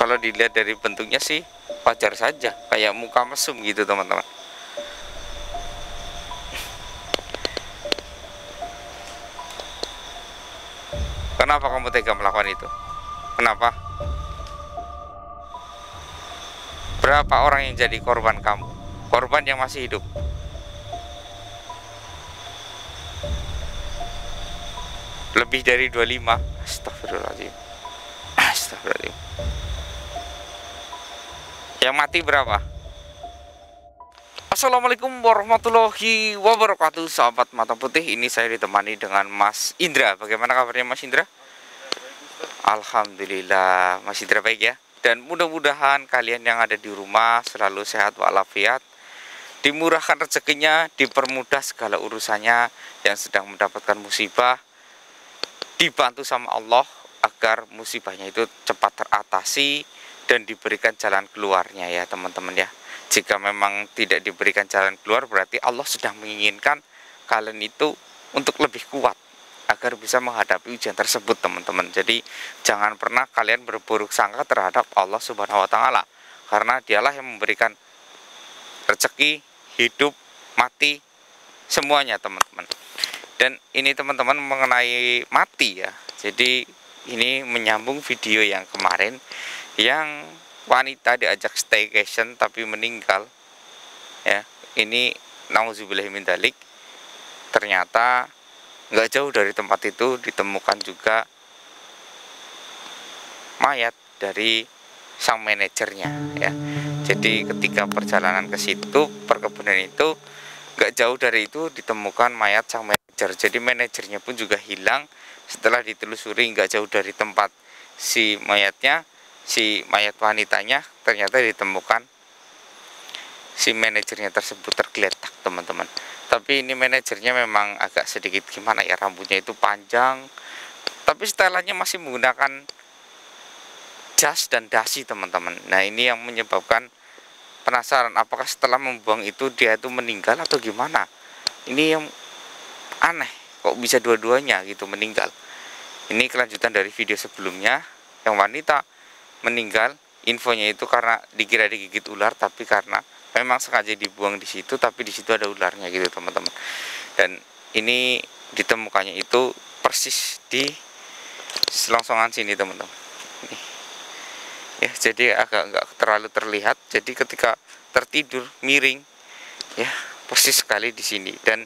Kalau dilihat dari bentuknya sih wajar saja, kayak muka mesum gitu teman-teman. Kenapa kamu tega melakukan itu? Kenapa? Berapa orang yang jadi korban kamu? Korban yang masih hidup. Lebih dari 25. Astagfirullahaladzim. Astagfirullahaladzim. Yang mati berapa? Assalamualaikum warahmatullahi wabarakatuh, sahabat mata putih. Ini saya ditemani dengan Mas Indra. Bagaimana kabarnya Mas Indra? Alhamdulillah Mas Indra baik ya. Dan mudah-mudahan kalian yang ada di rumah selalu sehat walafiat, dimurahkan rezekinya, dipermudah segala urusannya, yang sedang mendapatkan musibah dibantu sama Allah agar musibahnya itu cepat teratasi dan diberikan jalan keluarnya ya teman-teman ya. Jika memang tidak diberikan jalan keluar, berarti Allah sedang menginginkan kalian itu untuk lebih kuat agar bisa menghadapi ujian tersebut teman-teman. Jadi jangan pernah kalian berburuk sangka terhadap Allah Subhanahu wa taala, karena dialah yang memberikan rezeki, hidup, mati, semuanya teman-teman. Dan ini teman-teman mengenai mati ya. Jadi ini menyambung video yang kemarin yang wanita diajak staycation tapi meninggal ya. Ini nauzubillahi min dzalik. Ternyata nggak jauh dari tempat itu ditemukan juga mayat dari sang manajernya ya. Jadi ketika perjalanan ke situ, perkebunan itu, nggak jauh dari itu ditemukan mayat sang manajer. Jadi manajernya pun juga hilang. Setelah ditelusuri nggak jauh dari tempat si mayatnya, si mayat wanitanya, ternyata ditemukan si manajernya tersebut tergeletak teman-teman. Tapi ini manajernya memang agak sedikit gimana ya, rambutnya itu panjang, tapi setelannya masih menggunakan jas dan dasi teman-teman. Nah ini yang menyebabkan penasaran, apakah setelah membuang itu dia itu meninggal atau gimana. Ini yang aneh, kok bisa dua-duanya gitu meninggal. Ini kelanjutan dari video sebelumnya yang wanita meninggal, infonya itu karena dikira digigit ular, tapi karena memang sengaja dibuang di situ, tapi di situ ada ularnya gitu teman-teman. Dan ini ditemukannya itu persis di selongsoran sini teman-teman. Ya, jadi agak nggak terlalu terlihat. Jadi ketika tertidur miring, ya persis sekali di sini. Dan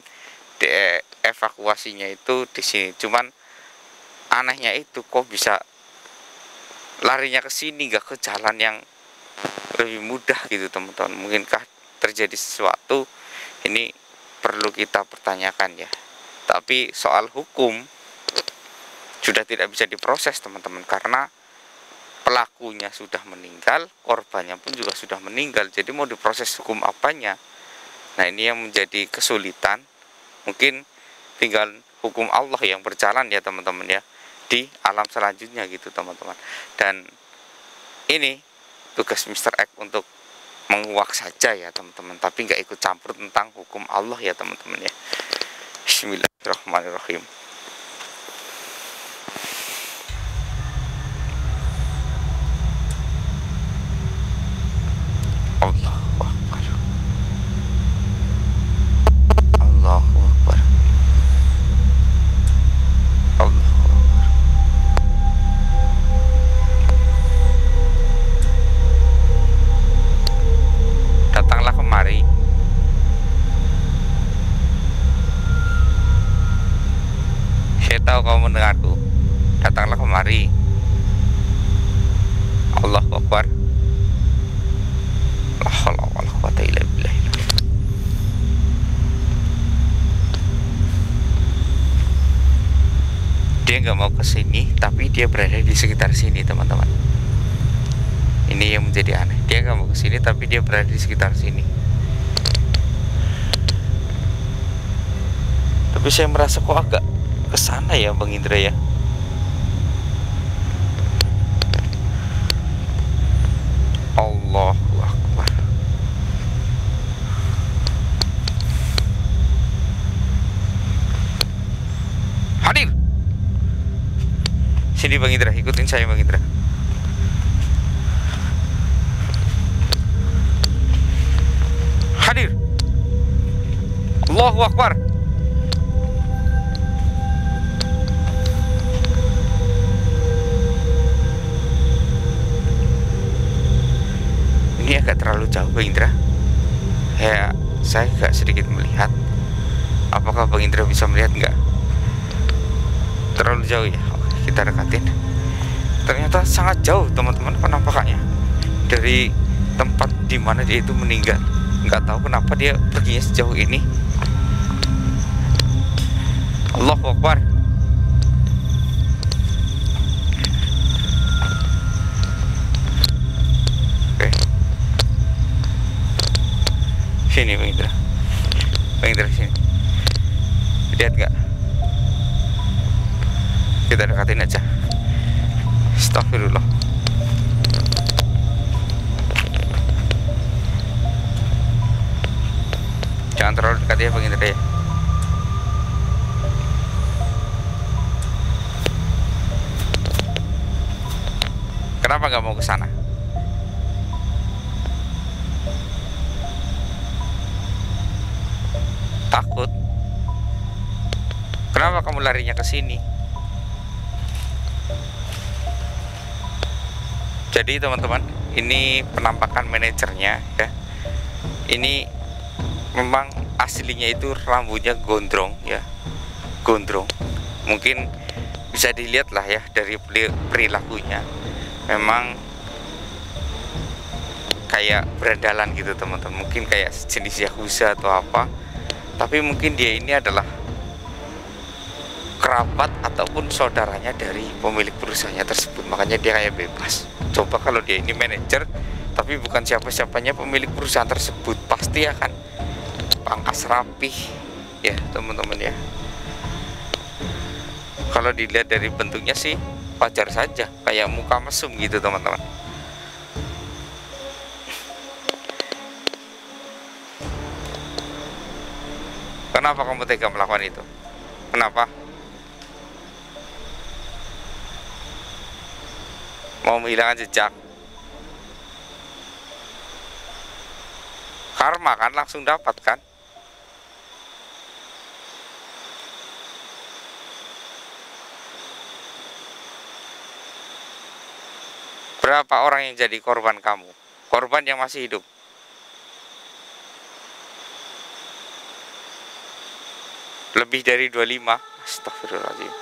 evakuasinya itu di sini. Cuman anehnya itu kok bisa larinya ke sini, nggak ke jalan yang lebih mudah gitu teman-teman. Mungkinkah terjadi sesuatu? Ini perlu kita pertanyakan ya. Tapi soal hukum sudah tidak bisa diproses teman-teman, karena pelakunya sudah meninggal, korbannya pun juga sudah meninggal. Jadi mau diproses hukum apanya? Nah ini yang menjadi kesulitan. Mungkin tinggal hukum Allah yang berjalan ya teman-teman ya, di alam selanjutnya gitu teman-teman. Dan ini tugas Mr. X untuk menguak saja ya teman-teman, tapi nggak ikut campur tentang hukum Allah ya teman-teman ya. Bismillahirrahmanirrahim. Datanglah kemari. Saya tahu kamu mendengarku. Datanglah kemari. Allahu Akbar. La haula wala quwwata illa billah. Dia nggak mau ke sini, tapi dia berada di sekitar sini teman-teman. Ini yang menjadi aneh. Dia nggak mau ke sini, tapi dia berada di sekitar sini. Tapi saya merasa kok agak ke sana ya Bang Indra ya. Allahu Akbar. Hadir. Sini Bang Indra, ikutin saya Bang Indra. Allahu Akbar. Ini agak terlalu jauh Bang Indra. Ya, saya agak sedikit melihat. Apakah Bang Indra bisa melihat nggak? Terlalu jauh ya. Oke, kita dekatin. Ternyata sangat jauh teman-teman penampakannya dari tempat dimana dia itu meninggal. Nggak tahu kenapa dia perginya sejauh ini. Allahu Akbar. Oke, sini Bang Indra. Bang Indra sini. Lihat nggak? Kita dekatin aja. Astagfirullah. Jangan terlalu dekat ya Bang Indra ya. Kenapa nggak mau ke sana? Takut? Kenapa kamu larinya ke sini? Jadi teman-teman, ini penampakan manajernya ya. Ini memang aslinya itu rambutnya gondrong ya, gondrong. Mungkin bisa dilihat lah ya dari perilakunya. Memang kayak berandalan gitu teman-teman. Mungkin kayak jenis yakuza atau apa. Tapi mungkin dia ini adalah kerabat ataupun saudaranya dari pemilik perusahaannya tersebut. Makanya dia kayak bebas. Coba kalau dia ini manajer tapi bukan siapa-siapanya pemilik perusahaan tersebut, pasti akan pangkas rapih ya teman-teman ya. Kalau dilihat dari bentuknya sih wajar saja, kayak muka mesum gitu teman-teman. Kenapa kamu tega melakukan itu? Kenapa? Mau menghilangkan jejak? Karma kan langsung dapat kan? Berapa orang yang jadi korban kamu? Korban yang masih hidup? Lebih dari 25. Astagfirullahaladzim.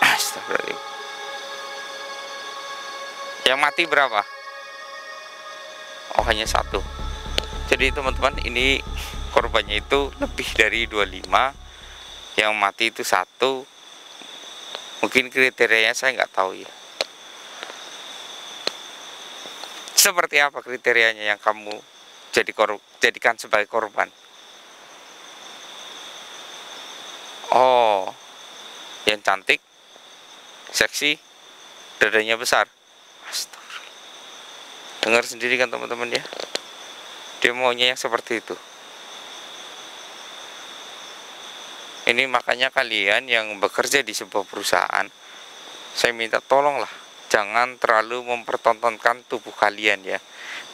Astagfirullahaladzim. Yang mati berapa? Oh, hanya satu. Jadi teman-teman, ini korbannya itu lebih dari 25. Yang mati itu satu. Mungkin kriterianya saya nggak tahu ya. Seperti apa kriterianya yang kamu jadikan sebagai korban? Oh, yang cantik, seksi, dadanya besar. Astagfirullah. Dengar sendiri kan teman-teman ya. Dia maunya yang seperti itu. Ini makanya kalian yang bekerja di sebuah perusahaan, saya minta tolonglah jangan terlalu mempertontonkan tubuh kalian ya.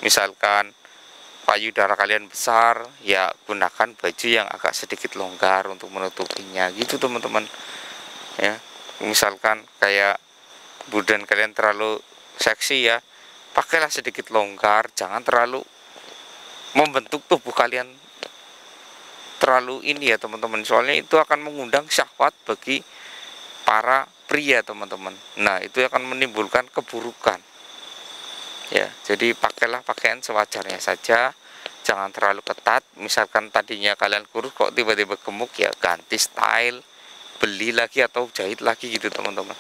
Misalkan payudara kalian besar, ya gunakan baju yang agak sedikit longgar untuk menutupinya gitu teman-teman ya. Misalkan kayak badan kalian terlalu seksi ya, pakailah sedikit longgar, jangan terlalu membentuk tubuh kalian terlalu ini ya teman-teman. Soalnya itu akan mengundang syahwat bagi para pria teman-teman. Nah, itu akan menimbulkan keburukan ya. Jadi pakailah pakaian sewajarnya saja, jangan terlalu ketat. Misalkan tadinya kalian kurus kok tiba-tiba gemuk, ya ganti style, beli lagi atau jahit lagi gitu teman-teman.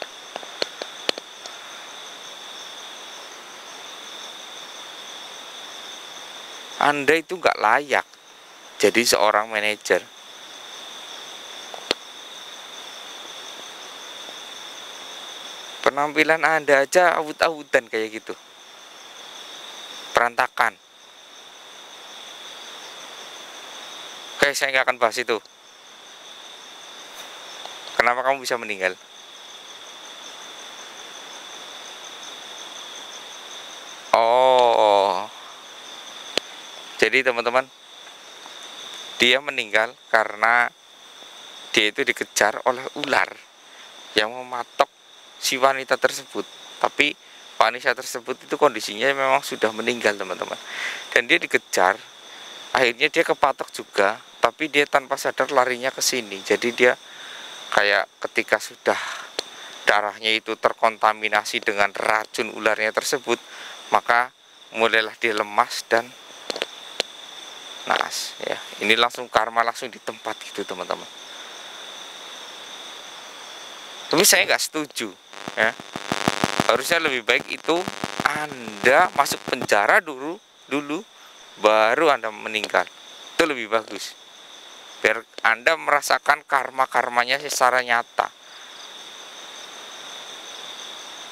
Anda itu nggak layak jadi seorang manajer. Penampilan Anda aja awut-awutan kayak gitu, perantakan. Oke, saya nggak akan bahas itu. Kenapa kamu bisa meninggal? Oh, jadi teman-teman, Dia meninggal karena dia itu dikejar oleh ular yang mematok si wanita tersebut. Tapi wanita tersebut itu kondisinya memang sudah meninggal, teman-teman. Dan dia dikejar, akhirnya dia kepatok juga, tapi dia tanpa sadar larinya ke sini. Jadi dia kayak ketika sudah darahnya itu terkontaminasi dengan racun ularnya tersebut, maka mulailah dia lemas dan naas ya. Ini langsung karma langsung di tempat gitu, teman-teman. Tapi saya nggak setuju ya. Harusnya lebih baik itu Anda masuk penjara dulu baru Anda meninggal. Itu lebih bagus. Biar Anda merasakan karma-karmanya secara nyata.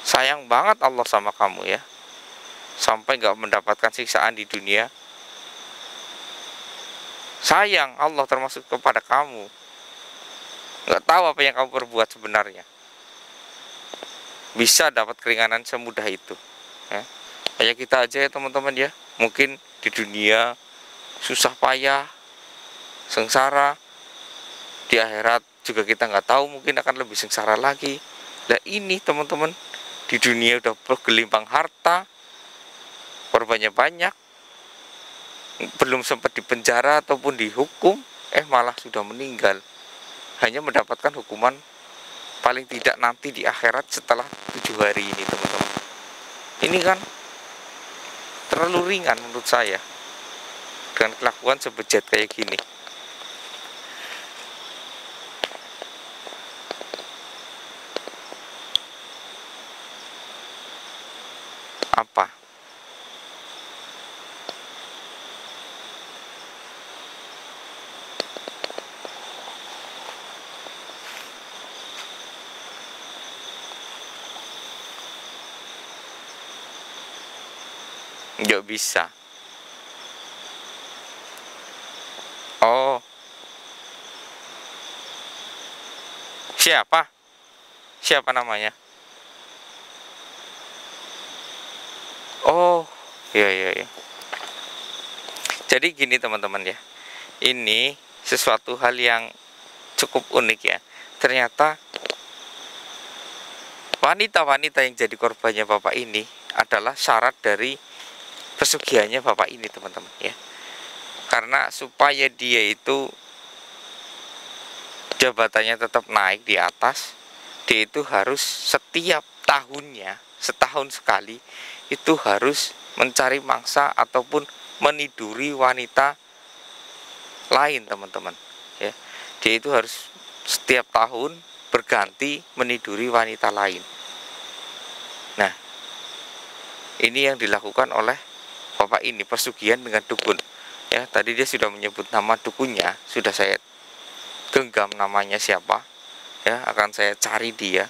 Sayang banget Allah sama kamu ya. Sampai nggak mendapatkan siksaan di dunia. Sayang Allah termasuk kepada kamu. Nggak tahu apa yang kamu perbuat sebenarnya. Bisa dapat keringanan semudah itu ya. Kayak kita aja ya teman-teman ya. Mungkin di dunia susah payah, sengsara, di akhirat juga kita nggak tahu, mungkin akan lebih sengsara lagi. Nah ini teman-teman, di dunia udah bergelimpang harta, korbannya banyak, belum sempat dipenjara ataupun dihukum, malah sudah meninggal. Hanya mendapatkan hukuman paling tidak nanti di akhirat setelah 7 hari ini, teman-teman. Ini kan terlalu ringan menurut saya dengan kelakuan sebejat kayak gini. Apa? Nggak bisa. Oh, siapa? Siapa namanya? Oh, iya iya iya. Jadi gini teman-teman ya. Ini sesuatu hal yang cukup unik ya. Ternyata wanita-wanita yang jadi korbannya bapak ini adalah syarat dari pesugihannya bapak ini, teman-teman ya. Karena supaya dia itu jabatannya tetap naik di atas, dia itu harus setiap tahunnya, setahun sekali, itu harus mencari mangsa ataupun meniduri wanita lain, teman-teman ya. Dia itu harus setiap tahun berganti meniduri wanita lain. Nah, ini yang dilakukan oleh bapak ini, pesugihan dengan dukun ya. Tadi dia sudah menyebut nama dukunnya, sudah saya genggam namanya siapa ya, akan saya cari dia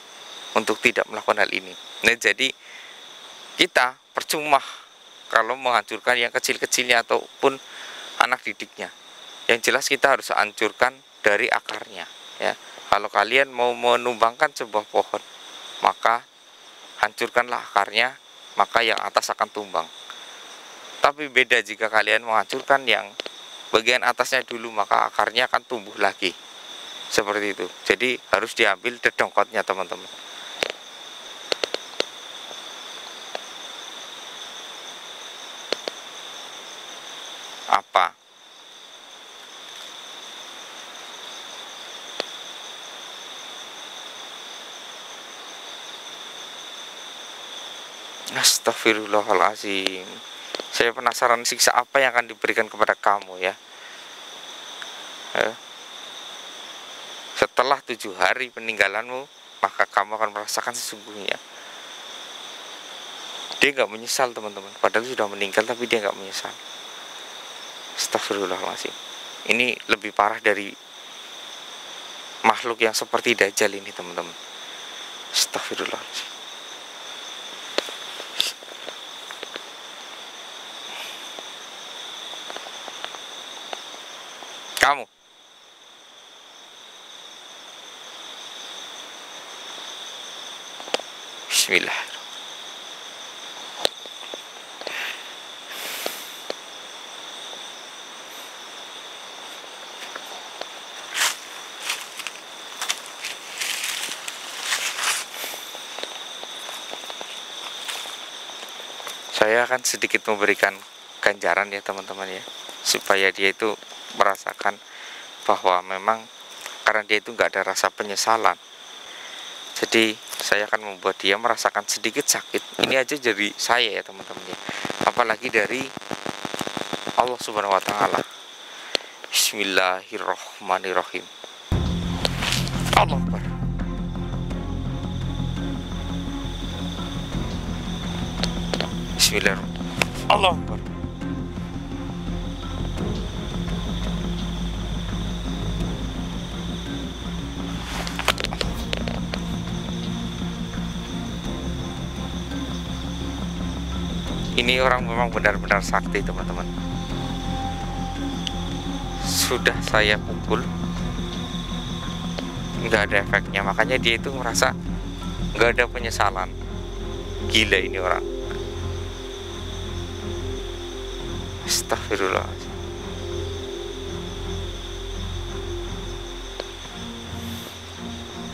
untuk tidak melakukan hal ini. Nah, jadi kita percuma kalau menghancurkan yang kecil-kecilnya ataupun anak didiknya. Yang jelas kita harus hancurkan dari akarnya ya. Kalau kalian mau menumbangkan sebuah pohon, maka hancurkanlah akarnya, maka yang atas akan tumbang. Tapi beda jika kalian menghancurkan yang bagian atasnya dulu, maka akarnya akan tumbuh lagi. Seperti itu. Jadi harus diambil dedongkotnya, teman-teman. Apa? Astagfirullahaladzim. Saya penasaran siksa apa yang akan diberikan kepada kamu ya. Setelah 7 hari peninggalanmu, maka kamu akan merasakan sesungguhnya. Dia nggak menyesal, teman-teman. Padahal sudah meninggal, tapi dia nggak menyesal. Astagfirullahaladzim. Ini lebih parah dari makhluk yang seperti Dajjal ini, teman-teman. Astagfirullahaladzim. Kamu Bismillah. saya akan sedikit memberikan ganjaran ya teman-teman ya, supaya dia itu merasakan bahwa memang karena dia itu nggak ada rasa penyesalan, jadi saya akan membuat dia merasakan sedikit sakit. Ini aja jadi saya ya teman-teman ya, apalagi dari Allah Subhanahu wa Ta'ala. Bismillahirrahmanirrahim. Allah Akbar. Bismillahirrahmanirrahim. Allah Akbar. Ini orang memang benar-benar sakti teman-teman. Sudah saya pukul, nggak ada efeknya, makanya dia itu merasa nggak ada penyesalan. Gila ini orang. Astagfirullah.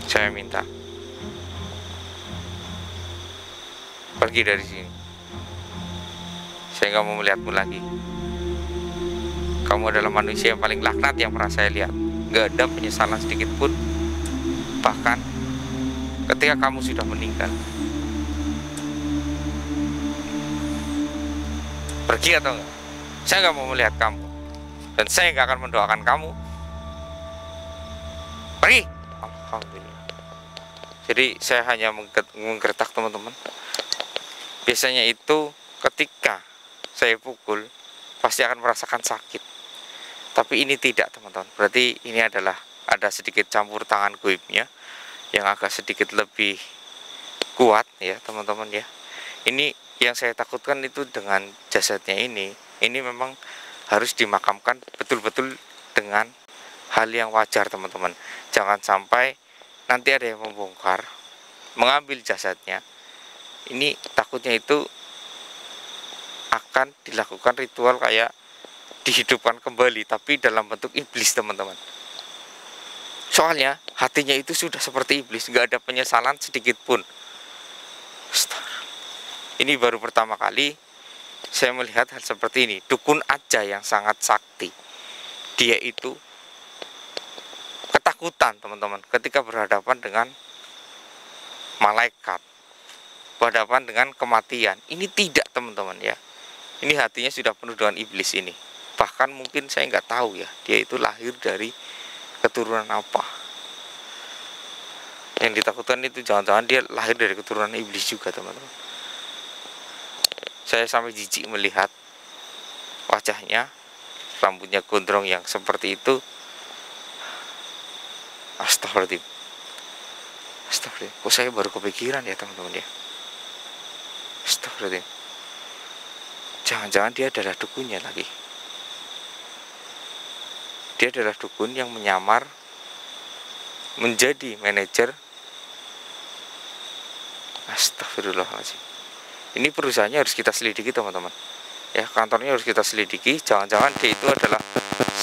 Saya minta pergi dari sini. Saya nggak mau melihatmu lagi. Kamu adalah manusia yang paling laknat yang pernah saya lihat. Nggak ada penyesalan sedikit pun. Bahkan ketika kamu sudah meninggal. Pergi atau enggak? Saya nggak mau melihat kamu. Dan saya nggak akan mendoakan kamu. Pergi. Alhamdulillah. Jadi saya hanya menggertak teman-teman. Biasanya itu ketika saya pukul pasti akan merasakan sakit, tapi ini tidak teman-teman. Berarti ini adalah ada sedikit campur tangan goibnya yang agak sedikit lebih kuat ya teman-teman ya. Ini yang saya takutkan itu dengan jasadnya ini memang harus dimakamkan betul-betul dengan hal yang wajar teman-teman. Jangan sampai nanti ada yang membongkar, mengambil jasadnya. Ini takutnya itu akan dilakukan ritual kayak dihidupkan kembali, tapi dalam bentuk iblis teman-teman. Soalnya hatinya itu sudah seperti iblis, nggak ada penyesalan sedikit pun. Ini baru pertama kali saya melihat hal seperti ini. Dukun aja yang sangat sakti, dia itu ketakutan teman-teman ketika berhadapan dengan malaikat, berhadapan dengan kematian. Ini tidak teman-teman ya. Ini hatinya sudah penuh dengan iblis ini. Bahkan mungkin saya nggak tahu ya, dia itu lahir dari keturunan apa. Yang ditakutkan itu jangan-jangan dia lahir dari keturunan iblis juga teman-teman. Saya sampai jijik melihat wajahnya, rambutnya gondrong yang seperti itu. Astagfirullahaladzim. Astagfirullah. Kok saya baru kepikiran ya teman-teman ya. Astagfirullahaladzim. Jangan-jangan dia adalah dukunnya lagi. Dia adalah dukun yang menyamar menjadi manajer. Astagfirullahaladzim. Ini perusahaannya harus kita selidiki teman-teman. Ya, kantornya harus kita selidiki. Jangan-jangan dia itu adalah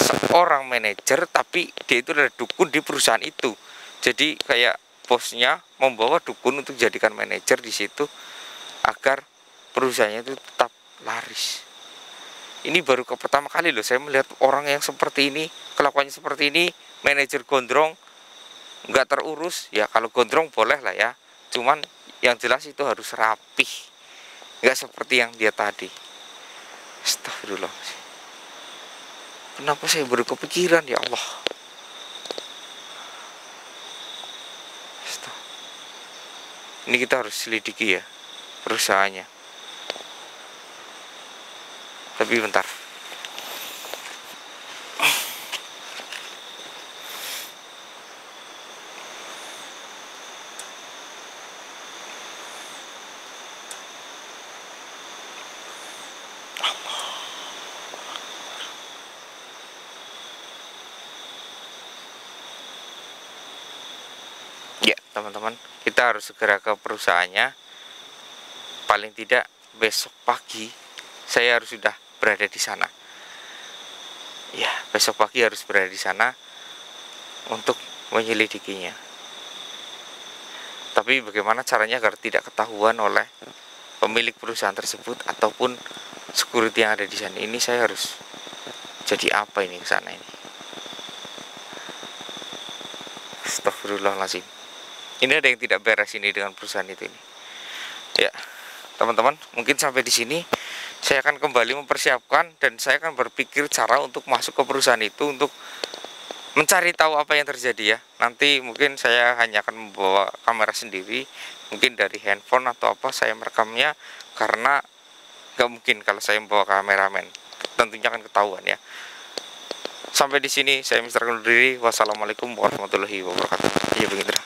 seorang manajer, tapi dia itu adalah dukun di perusahaan itu. Jadi kayak bosnya membawa dukun untuk jadikan manajer di situ agar perusahaannya itu tetap laris. Ini baru pertama kali loh saya melihat orang yang seperti ini, kelakuannya seperti ini. Manajer gondrong, nggak terurus. Ya kalau gondrong boleh lah ya, cuman yang jelas itu harus rapih, nggak seperti yang dia tadi. Astagfirullah. Kenapa saya baru kepikiran ya Allah. Ini kita harus selidiki ya perusahaannya. Tapi bentar. Ya teman-teman, kita harus segera ke perusahaannya. Paling tidak besok pagi saya harus sudah berada di sana. Ya, besok pagi harus berada di sana untuk menyelidikinya. Tapi bagaimana caranya agar tidak ketahuan oleh pemilik perusahaan tersebut ataupun security yang ada di sana. Ini saya harus jadi apa ini ke sana ini? Astagfirullahaladzim. Ini ada yang tidak beres ini dengan perusahaan itu ini. Ya, teman-teman, mungkin sampai di sini saya akan kembali mempersiapkan dan saya akan berpikir cara untuk masuk ke perusahaan itu untuk mencari tahu apa yang terjadi ya. Nanti mungkin saya hanya akan membawa kamera sendiri, mungkin dari handphone atau apa saya merekamnya, karena nggak mungkin kalau saya membawa kameramen, tentunya akan ketahuan ya. Sampai di sini saya Mr. Undur diri. Wassalamualaikum warahmatullahi wabarakatuh. Iya, begitu.